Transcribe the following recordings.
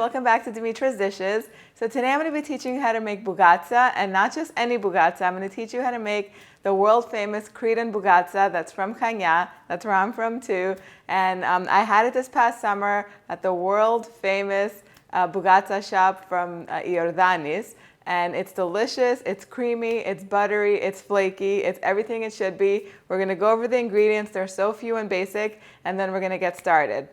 welcome back to Dimitra's Dishes. So today I'm going to be teaching you how to make Bougatsa, and not just any Bougatsa. I'm going to teach you how to make the world famous Cretan Bougatsa that's from Chania. That's where I'm from too. And I had it this past summer at the world famous Bougatsa shop from Dodonis. And it's delicious, it's creamy, it's buttery, it's flaky, it's everything it should be. We're going to go over the ingredients. They're so few and basic, and then we're going to get started.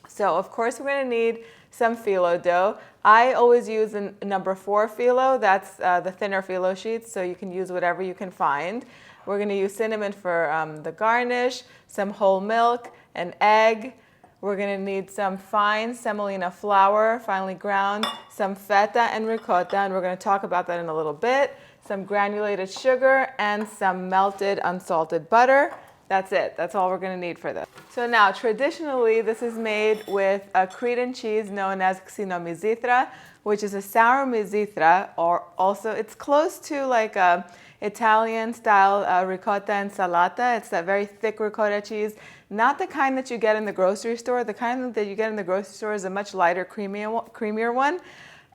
So of course we're going to need some phyllo dough. I always use a number 4 phyllo. That's the thinner phyllo sheets, so you can use whatever you can find. We're going to use cinnamon for the garnish, some whole milk, an egg. We're going to need some fine semolina flour, finely ground, some feta and ricotta, and we're going to talk about that in a little bit, some granulated sugar, and some melted unsalted butter. That's it. That's all we're going to need for this. So now, traditionally, this is made with a Cretan cheese known as Dimitra, which is a sour mizitra, or also it's close to like a Italian-style ricotta insalata. It's that very thick ricotta cheese, not the kind that you get in the grocery store. The kind that you get in the grocery store is a much lighter, creamier one.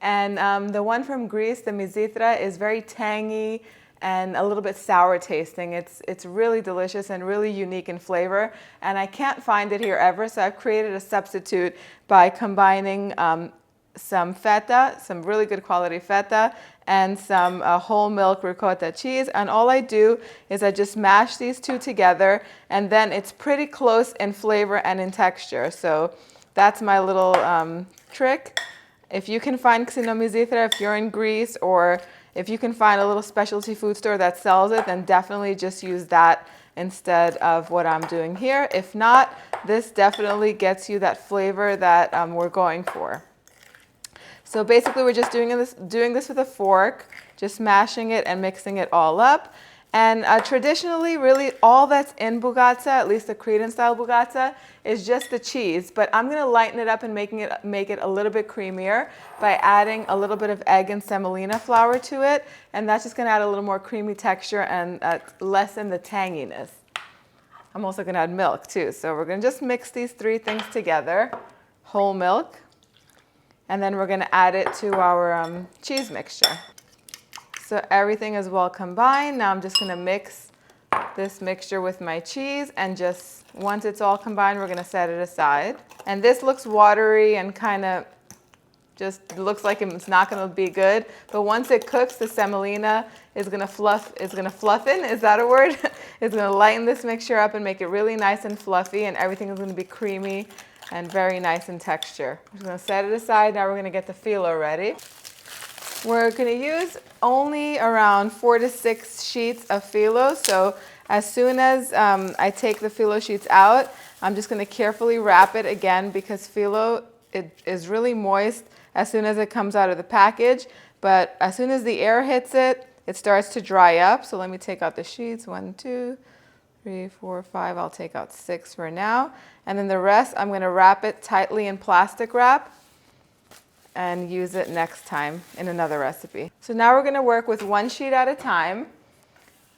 And the one from Greece, the mizitra, is very tangy and a little bit sour tasting. It's really delicious and really unique in flavor. And I can't find it here ever, so I've created a substitute by combining some feta, some really good quality feta, and some whole milk ricotta cheese. And all I do is I just mash these two together, and then it's pretty close in flavor and in texture. So that's my little trick. If you can find Mizitra, if you're in Greece, or if you can find a little specialty food store that sells it, then definitely just use that instead of what I'm doing here. If not, this definitely gets you that flavor that we're going for. So basically we're just doing this with a fork, just mashing it and mixing it all up. And traditionally, really all that's in Bougatsa, at least the Cretan style Bougatsa, is just the cheese. But I'm going to lighten it up and make it a little bit creamier by adding a little bit of egg and semolina flour to it. And that's just going to add a little more creamy texture and lessen the tanginess. I'm also going to add milk too. So we're going to just mix these three things together. Whole milk. And then we're going to add it to our cheese mixture. So everything is well combined. Now I'm just going to mix this mixture with my cheese, and just once it's all combined, we're going to set it aside. And this looks watery and kind of just looks like it's not going to be good. But once it cooks, the semolina is going to fluffen. Is that a word? It's going to lighten this mixture up and make it really nice and fluffy, and everything is going to be creamy and very nice in texture. I'm just going to set it aside. Now we're going to get the phyllo ready. We're going to use only around 4 to 6 sheets of phyllo. So as soon as I take the phyllo sheets out, I'm just going to carefully wrap it again, because phyllo is really moist as soon as it comes out of the package. But as soon as the air hits it, it starts to dry up. So let me take out the sheets. 1, 2, 3, 4, 5. I'll take out 6 for now. And then the rest, I'm going to wrap it tightly in plastic wrap and use it next time in another recipe. So now we're going to work with 1 sheet at a time.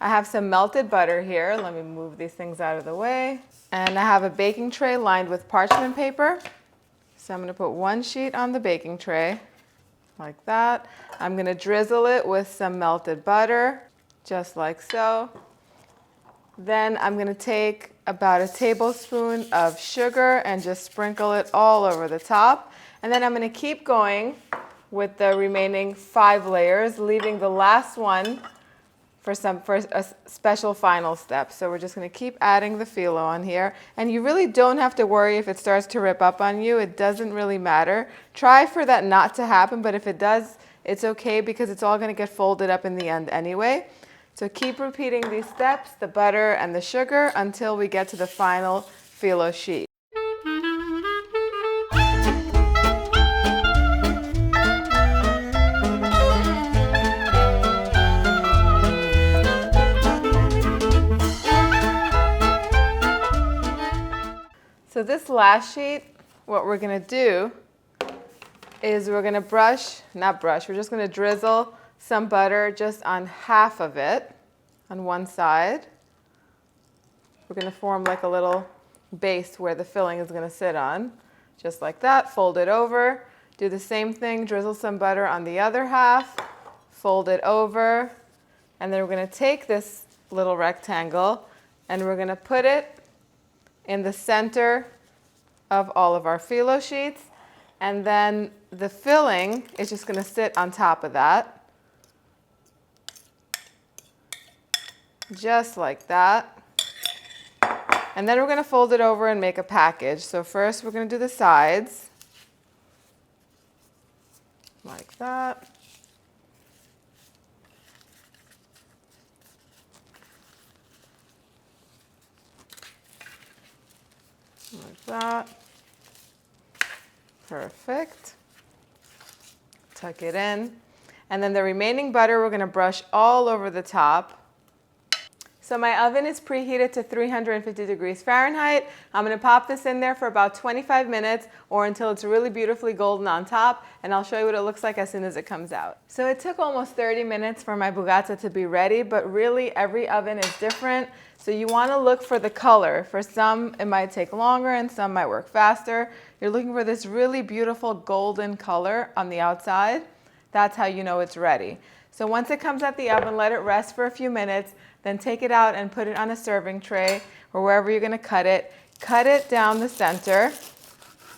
I have some melted butter here. Let me move these things out of the way. And I have a baking tray lined with parchment paper. So I'm going to put 1 sheet on the baking tray, like that. I'm going to drizzle it with some melted butter, just like so. Then I'm going to take about a tablespoon of sugar and just sprinkle it all over the top. And then I'm going to keep going with the remaining 5 layers, leaving the last one for a special final step. So we're just going to keep adding the phyllo on here. And you really don't have to worry if it starts to rip up on you. It doesn't really matter. Try for that not to happen, but if it does, it's okay, because it's all going to get folded up in the end anyway. So keep repeating these steps, the butter and the sugar, until we get to the final phyllo sheet. So this last sheet, what we're going to do is we're going to we're just going to drizzle some butter just on half of it on one side. We're going to form like a little base where the filling is going to sit on. Just like that, fold it over. Do the same thing, drizzle some butter on the other half, fold it over, and then we're going to take this little rectangle and we're going to put it in the center of all of our phyllo sheets, and then the filling is just going to sit on top of that, just like that. And then we're going to fold it over and make a package. So first we're going to do the sides, like that. Like that. Perfect. Tuck it in. And then the remaining butter we're going to brush all over the top. So my oven is preheated to 350 degrees Fahrenheit. I'm going to pop this in there for about 25 minutes or until it's really beautifully golden on top, and I'll show you what it looks like as soon as it comes out. So it took almost 30 minutes for my Bougatsa to be ready, but really every oven is different. So you want to look for the color. For some it might take longer and some might work faster. You're looking for this really beautiful golden color on the outside. That's how you know it's ready. So once it comes out the oven, let it rest for a few minutes, then take it out and put it on a serving tray or wherever you're going to cut it. Cut it down the center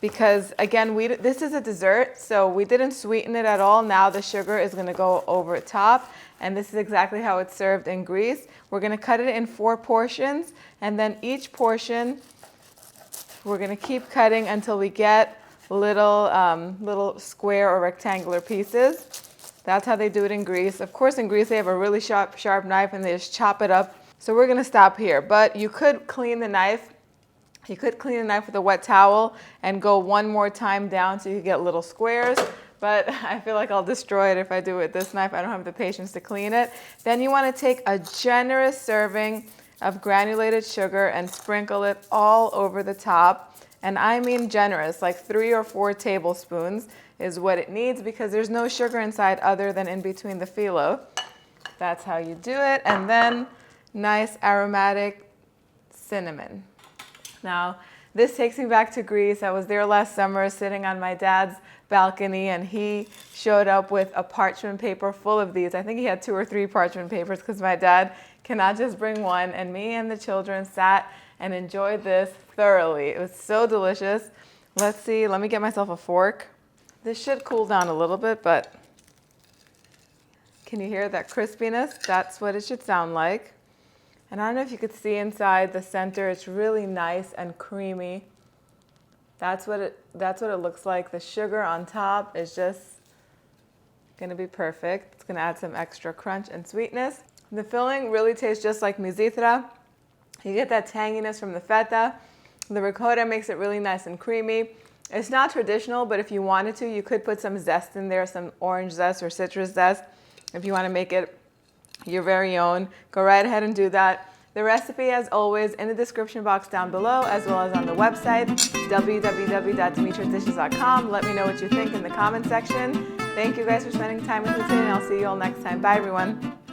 because, again, this is a dessert, so we didn't sweeten it at all. Now the sugar is going to go over top, and this is exactly how it's served in Greece. We're going to cut it in 4 portions, and then each portion we're going to keep cutting until we get little square or rectangular pieces. That's how they do it in Greece. Of course, in Greece, they have a really sharp knife and they just chop it up. So we're going to stop here. But you could clean the knife. You could clean the knife with a wet towel and go one more time down so you get little squares. But I feel like I'll destroy it if I do it with this knife. I don't have the patience to clean it. Then you want to take a generous serving of granulated sugar and sprinkle it all over the top. And I mean generous, like 3 or 4 tablespoons is what it needs because there's no sugar inside other than in between the phyllo. That's how you do it. And then nice aromatic cinnamon. Now, this takes me back to Greece. I was there last summer sitting on my dad's balcony and he showed up with a parchment paper full of these. I think he had 2 or 3 parchment papers because my dad cannot just bring one, and me and the children sat and enjoyed this thoroughly. It was so delicious. Let's see, let me get myself a fork. This should cool down a little bit, but can you hear that crispiness? That's what it should sound like. And I don't know if you could see inside the center, it's really nice and creamy. That's what it looks like. The sugar on top is just gonna be perfect. It's gonna add some extra crunch and sweetness. The filling really tastes just like Dimitra. You get that tanginess from the feta. The ricotta makes it really nice and creamy. It's not traditional, but if you wanted to, you could put some zest in there, some orange zest or citrus zest. If you want to make it your very own, go right ahead and do that. The recipe, as always, in the description box down below, as well as on the website, www.dimitradishes.com. Let me know what you think in the comment section. Thank you guys for spending time with me today, and I'll see you all next time. Bye, everyone.